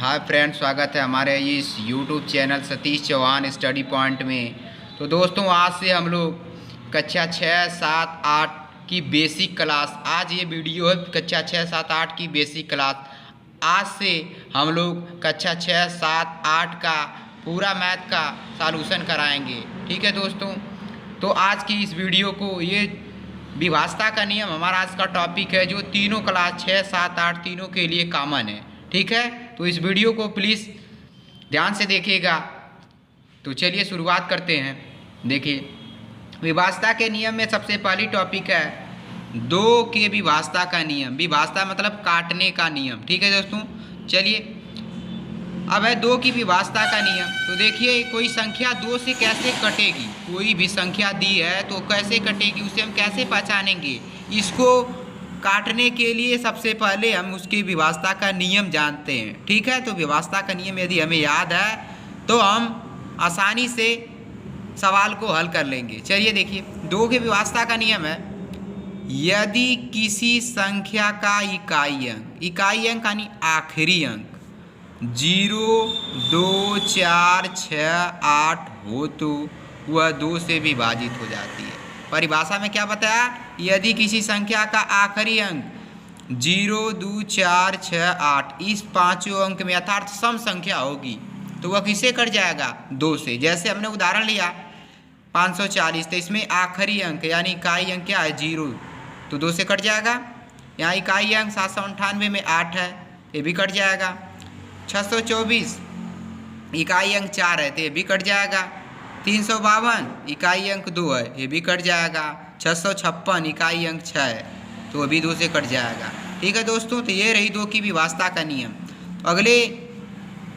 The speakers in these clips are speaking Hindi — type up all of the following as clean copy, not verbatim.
हाय फ्रेंड्स, स्वागत है हमारे इस YouTube channel Satish Chauhan study point में। तो दोस्तों, आज से हम लोग कक्षा 6, 7, 8 की बेसिक क्लास, आज ये वीडियो है कक्षा 6, 7, 8 की बेसिक क्लास। आज से हम लोग कक्षा 6, 7, 8 का पूरा मैथ का सॉल्यूशन कराएंगे। ठीक है दोस्तों, तो आज की इस वीडियो को ये विभाज्यता का नियम हमारा आज का टॉपिक है, जो तीनों क्लास 6, 7, 8 तीनों के लिए कॉमन है। ठीक है, तो इस वीडियो को प्लीज़ ध्यान से देखिएगा। तो चलिए शुरुआत करते हैं। देखिए, विभाज्यता के नियम में सबसे पहली टॉपिक है 2 के विभाज्यता का नियम। विभाज्यता मतलब काटने का नियम। ठीक है दोस्तों, चलिए अब है 2 की विभाज्यता का नियम। तो देखिए, कोई संख्या 2 से कैसे कटेगी। कोई भी संख्या दी है तो कैसे कटेगी, उसे हम कैसे पहचानेंगे। इसको काटने के लिए सबसे पहले हम उसकी विभाज्यता का नियम जानते हैं। ठीक है, तो विभाज्यता का नियम यदि हमें याद है तो हम आसानी से सवाल को हल कर लेंगे। चलिए देखिए, 2 के विभाज्यता का नियम है, यदि किसी संख्या का इकाई अंक यानी आखिरी अंक 0, 2, 4, 6, 8 हो तो वह 2 से विभाजित हो जाती है। परिभाषा में क्या बताया, यदि किसी संख्या का आखिरी अंक 0, 2, 4, 6, 8 इस पांचों अंक में अर्थात सम संख्या होगी तो वह किससे कट जाएगा, 2 से। जैसे हमने उदाहरण लिया 540, तो इसमें आखिरी अंक यानी इकाई अंक क्या है, 0, तो 2 से कट जाएगा। यहाँ इकाई अंक 798 में 8 है, ये भी कट जाएगा। 624 इकाई अंक 4 है, तो ये भी कट जाएगा। 352 इकाई अंक 2 है, ये भी कट जाएगा। 656 इकाई अंक 6 है, तो वो भी 2 से कट जाएगा। ठीक है दोस्तों, तो ये रही 2 की विभाज्यता का नियम। अगले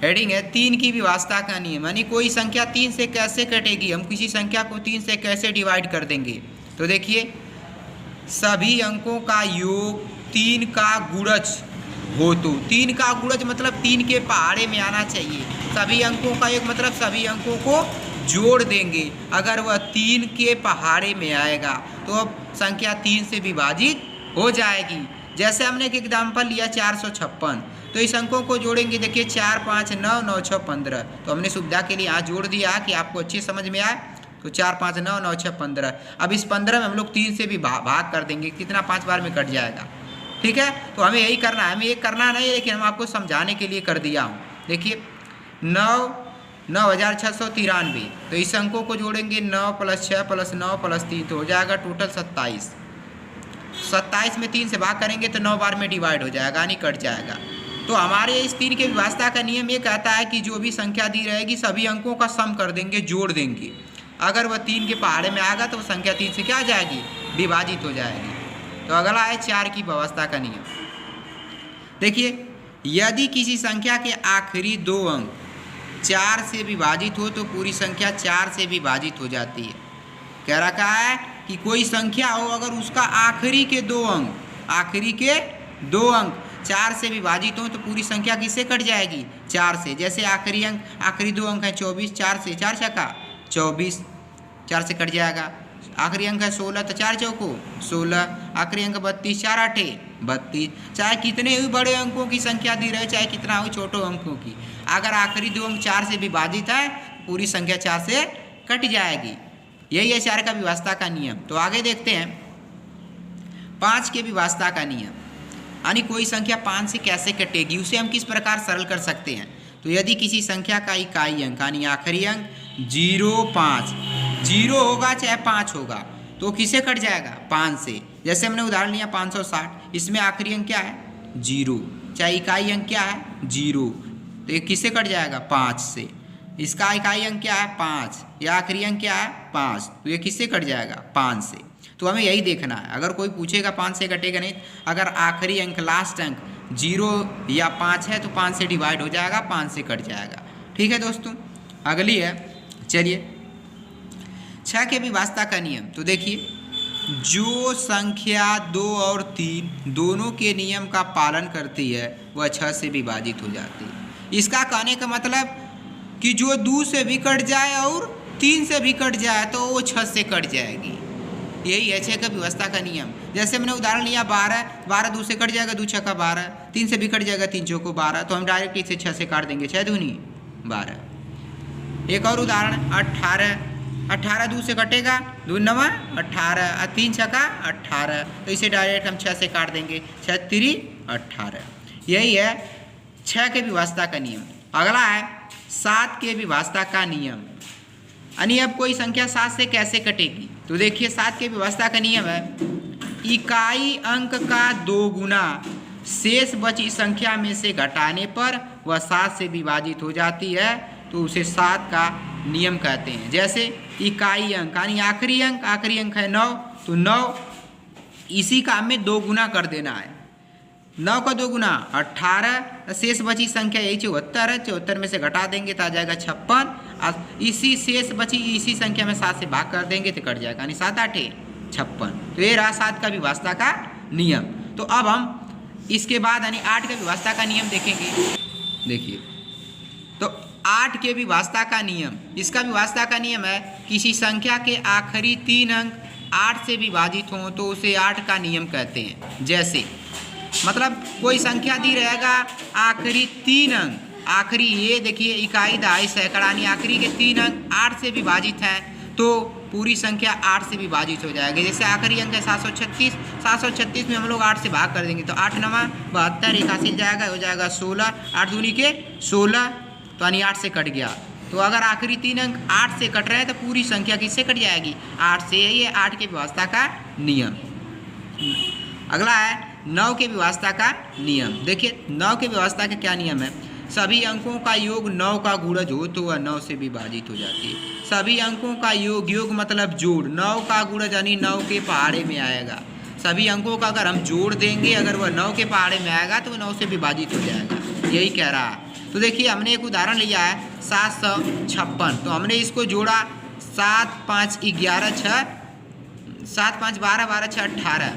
हेडिंग है 3 की विभाज्यता का नियम, यानी कोई संख्या 3 से कैसे कटेगी, हम किसी संख्या को 3 से कैसे डिवाइड कर देंगे। तो देखिए, सभी अंकों का योग 3 का गुणज हो तो 3 का गुणज मतलब 3 के पहाड़े में आना चाहिए। सभी अंकों का योग मतलब सभी अंकों को जोड़ देंगे। अगर वह 3 के पहाड़े में आएगा तो अब संख्या 3 से विभाजित हो जाएगी। जैसे हमने एक एग्जाम्पल लिया 456, तो इस अंकों को जोड़ेंगे। देखिए 4, 5, 9, 9, 6, 15, तो हमने सुविधा के लिए यहाँ जोड़ दिया कि आपको अच्छी समझ में आए। तो 4, 5, 9, 9, 6, 15। अब इस 15 में हम लोग 3 से भी भाग कर देंगे, कितना 5 बार में कट जाएगा। ठीक है, तो हमें यही करना है, हमें ये करना नहीं है, लेकिन हम आपको समझाने के लिए कर दिया हूँ। देखिए 9693, तो इस अंकों को जोड़ेंगे 9 + 6 + 9 + 3, तो हो जाएगा टोटल 27। 27 में 3 से भाग करेंगे तो 9 बार में डिवाइड हो जाएगा, यानी कट जाएगा। तो हमारे इस 3 के विभाज्यता का नियम ये कहता है कि जो भी संख्या दी रहेगी सभी अंकों का सम कर देंगे, जोड़ देंगे। अगर वह 3 के पहाड़े में आएगा तो वह संख्या 3 से क्या आ जाएगी, विभाजित हो जाएगी। तो अगला है 4 की विभाज्यता का नियम। देखिए, यदि किसी संख्या के आखिरी 2 अंक 4 से विभाजित हो तो पूरी संख्या 4 से विभाजित हो जाती है। कह रखा है कि कोई संख्या हो, अगर उसका आखिरी के 2 अंक 4 से विभाजित हो तो पूरी संख्या किससे कट जाएगी, 4 से। जैसे आखिरी 2 अंक है 24, 4 से 4 छक्का 24, 4 से कट जाएगा। आखिरी अंक है 16, तो 4 चौको 16। आखिरी अंक 32, 4 आठे 32। चाहे कितने ही बड़े अंकों की संख्या दी रहे, चाहे कितना हो छोटे अंकों की, अगर आखिरी 2 अंक 4 से विभाजित है पूरी संख्या 4 से कट जाएगी। यही है 4 का विभाज्यता का नियम। तो आगे देखते हैं 5 के विभाज्यता का नियम, यानी कोई संख्या 5 से कैसे कटेगी, उसे हम किस प्रकार सरल कर सकते हैं। तो यदि किसी संख्या का इकाई अंक यानी आखिरी अंक 0, 5, 0 होगा चाहे 5 होगा, तो किसे कट जाएगा, 5 से। जैसे हमने उदाहरण लिया 560, इसमें आखिरी अंक क्या है, 0, चाहे इकाई अंक क्या है, 0, तो ये किससे कट जाएगा, 5 से। इसका इकाई अंक क्या है, 5, या आखिरी अंक क्या है, 5, तो ये किससे कट जाएगा, 5 से। तो हमें यही देखना है। अगर कोई पूछेगा 5 से कटेगा नहीं, अगर आखिरी अंक लास्ट अंक 0 या 5 है तो 5 से डिवाइड हो जाएगा, 5 से कट जाएगा। ठीक है दोस्तों, अगली है, चलिए 6 के विभाज्यता का नियम। तो देखिए, जो संख्या 2 और 3 दोनों के नियम का पालन करती है वह 6 से विभाजित हो जाती है। इसका कहने का मतलब कि जो 2 से भी कट जाए और 3 से भी कट जाए तो वो 6 से कट जाएगी। यही है 6 का व्यवस्था का नियम। जैसे मैंने उदाहरण लिया 12, 12 2 से कट जाएगा, 2 6 का 12, 3 से भी कट जाएगा, 3 चौको 12, तो हम डायरेक्ट इसे 6 से काट देंगे, 6 दूनी 12। एक और उदाहरण 18, 18 2 से कटेगा, 2 9 18, 3 छक्का 18, तो इसे डायरेक्ट हम 6 से काट देंगे, 6 3 18। यही है 6 के व्यवस्था का नियम। अगला है 7 के व्यवस्था का नियम। यानी अब कोई संख्या 7 से कैसे कटेगी, तो देखिए 7 के व्यवस्था का नियम है इकाई अंक का 2 गुना शेष बची संख्या में से घटाने पर वह 7 से विभाजित हो जाती है, तो उसे 7 का नियम कहते हैं। जैसे इकाई अंक यानी आखिरी अंक है 9, तो 9 इसी का हमें 2 गुना कर देना है, 9 का 2 गुना 18, शेष बची संख्या यही 74 है, 74 में से घटा देंगे तो आ जाएगा 56, इसी शेष बची इसी संख्या में 7 से भाग कर देंगे तो कट जाएगा, यानी 7 8 56। तो ये रहा 7 का व्यवस्था का नियम। तो अब हम इसके बाद यानी 8 का व्यवस्था का नियम देखेंगे। देखिए तो 8 के व्यवस्था का नियम, इसका व्यवस्था का नियम है किसी संख्या के आखिरी 3 अंक 8 से विभाजित हों तो उसे 8 का नियम कहते हैं। जैसे मतलब कोई संख्या दी रहेगा आखिरी 3 अंक, आखिरी ये देखिए इकाई दहाई सैकड़ा यानी आखिरी के 3 अंक 8 से विभाजित हैं तो पूरी संख्या 8 से विभाजित हो जाएगी। जैसे आखिरी अंक है 736, 736 में हम लोग 8 से भाग कर देंगे तो 8 9 72, 81 जाएगा, हो जाएगा 16, 8 दूनी के 16, तो यानी 8 से कट गया। तो अगर आखिरी 3 अंक 8 से कट रहे हैं तो पूरी संख्या किससे कट जाएगी, 8 से। ये 8 के व्यवस्था का नियम। अगला है 9 के व्यवस्था का नियम। देखिए 9 के व्यवस्था का क्या नियम है, सभी अंकों का योग 9 का गुणज हो तो वह 9 से विभाजित हो जाती है। सभी अंकों का योग, योग मतलब जोड़, 9 का गुणज यानी 9 के पहाड़े में आएगा। सभी अंकों का अगर हम जोड़ देंगे, अगर वह 9 के पहाड़े में आएगा तो वह 9 से विभाजित हो जाएगा, यही कह रहा है। तो देखिए हमने एक उदाहरण लिया है 756, तो हमने इसको जोड़ा 7 5 11 6, 7 5 12 12 6 18,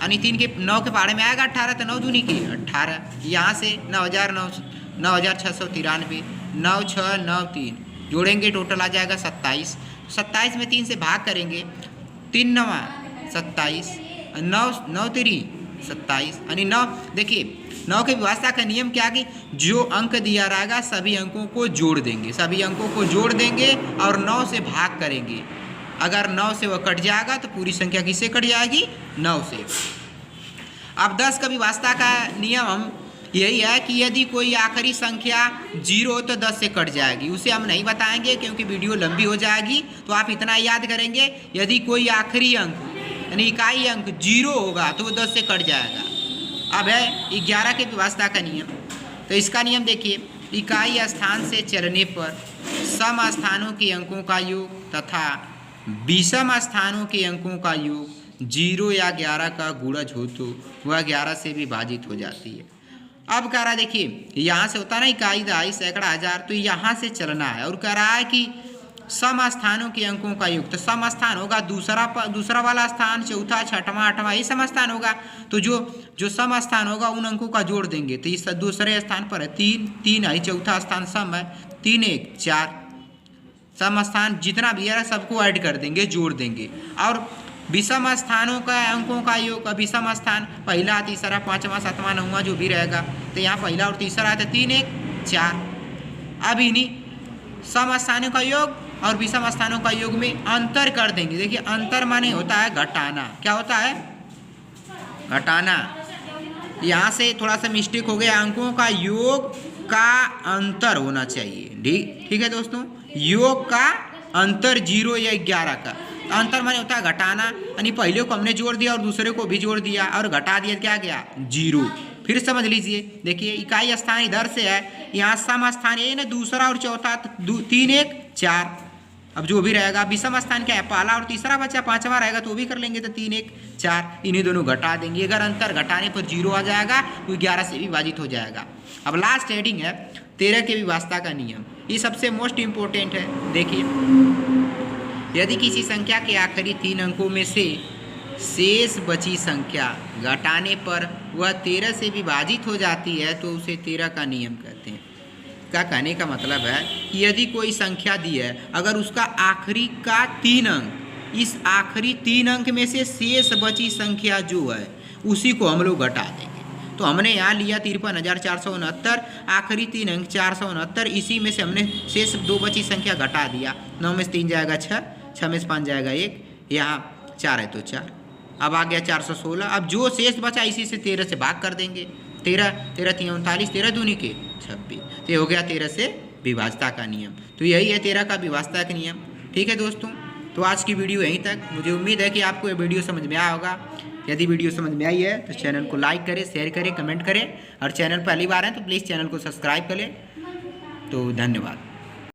यानी 3 के 9 के पहाड़े में आएगा 18, तो 9 दूनी के 18, यहाँ से 9693, 9 6 9 3 जोड़ेंगे टोटल आ जाएगा 27। 27 में 3 से भाग करेंगे, 3 9 27, 9 9 3 27, यानी 9। देखिए 9 के व्यवस्था का नियम क्या कि जो अंक दिया रहेगा सभी अंकों को जोड़ देंगे, सभी अंकों को जोड़ देंगे और 9 से भाग करेंगे। अगर 9 से वह कट जाएगा तो पूरी संख्या किससे कट जाएगी, 9 से। अब 10 का व्यवस्था का नियम यही है कि यदि कोई आखिरी संख्या 0 हो तो 10 से कट जाएगी। उसे हम नहीं बताएंगे क्योंकि वीडियो लंबी हो जाएगी, तो आप इतना याद करेंगे यदि कोई आखिरी अंक यानी इकाई अंक 0 होगा तो वो 10 से कट जाएगा। अब है 11 के व्यवस्था का नियम। तो इसका नियम देखिए, इकाई स्थान से चलने पर सम स्थानों के अंकों का योग तथा विषम स्थानों के अंकों का योग 0 या 11 का गुणज हो तो वह 11 से विभाजित हो जाती है। अब कह रहा है देखिए यहाँ से होता है ना इकाई दहाई सैकड़ा हजार, तो यहाँ से चलना है और कह रहा है कि सम स्थानों के अंकों का योग, तो सम स्थान होगा दूसरा वाला स्थान, चौथा छठवां आठवां ये सम स्थान होगा। तो जो सम स्थान होगा उन अंकों का जोड़ देंगे, तो इस दूसरे स्थान पर है 3 3 है, चौथा स्थान सम है 3 1 4, सम स्थान जितना भी है सबको ऐड कर देंगे, जोड़ देंगे। और विषम स्थानों का अंकों का योग, विषम स्थान पहला तीसरा पांचवा सातवां नौवां जो भी रहेगा, तो यहाँ पहला और तीसरा है तो 3 1 4। अब इन्हीं सम स्थानों का योग और विषम स्थानों का योग में अंतर कर देंगे। देखिए अंतर माने होता है घटाना, क्या होता है, घटाना। यहाँ से थोड़ा सा मिस्टेक हो गया, अंकों का योग का अंतर होना चाहिए। ठीक है दोस्तों, योग का अंतर 0 या 11 का अंतर माने होता है घटाना, यानी पहले को हमने जोड़ दिया और दूसरे को भी जोड़ दिया और घटा दिया, क्या गया 0। फिर समझ लीजिए, देखिए इकाई स्थान इधर से है, यहाँ सम स्थान ये ना दूसरा और चौथा 3 1 4। अब जो भी रहेगा विषम स्थान क्या है, पहला और तीसरा बचा, पांचवा रहेगा तो वो भी कर लेंगे, तो 3 1 4 इन्हीं दोनों घटा देंगे। अगर अंतर घटाने पर 0 आ जाएगा तो 11 से विभाजित हो जाएगा। अब लास्ट हेडिंग है 13 के व्यवस्था का नियम, ये सबसे मोस्ट इम्पोर्टेंट है। देखिए यदि किसी संख्या के आखिरी 3 अंकों में से शेष बची संख्या घटाने पर वह 13 से विभाजित हो जाती है तो उसे 13 का नियम कहते हैं। का कहने का मतलब है कि यदि कोई संख्या दी है, अगर उसका आखिरी का 3 अंक इस आखिरी 3 अंक में से शेष बची संख्या जो है उसी को हम लोग घटा देंगे। तो हमने यहाँ लिया 53,469, आखिरी 3 अंक 469, इसी में से हमने शेष 2 बची संख्या घटा दिया। 9 में से 3 जाएगा 6, 6 में से 5 जाएगा 1, यहाँ 4 है तो 4, अब आ गया 416। अब जो शेष बचा इसी से 13 से भाग कर देंगे। 13 13 3 39, 13 दूनी के 26, तो ये हो गया 13 से विभाज्यता का नियम। तो यही है 13 का विभाज्यता का नियम। ठीक है दोस्तों, तो आज की वीडियो यहीं तक। मुझे उम्मीद है कि आपको ये वीडियो समझ में आया होगा। यदि वीडियो समझ में आई है तो चैनल को लाइक करें, शेयर करें, कमेंट करें, और चैनल पहली बार है तो प्लीज़ चैनल को सब्सक्राइब करें। तो धन्यवाद।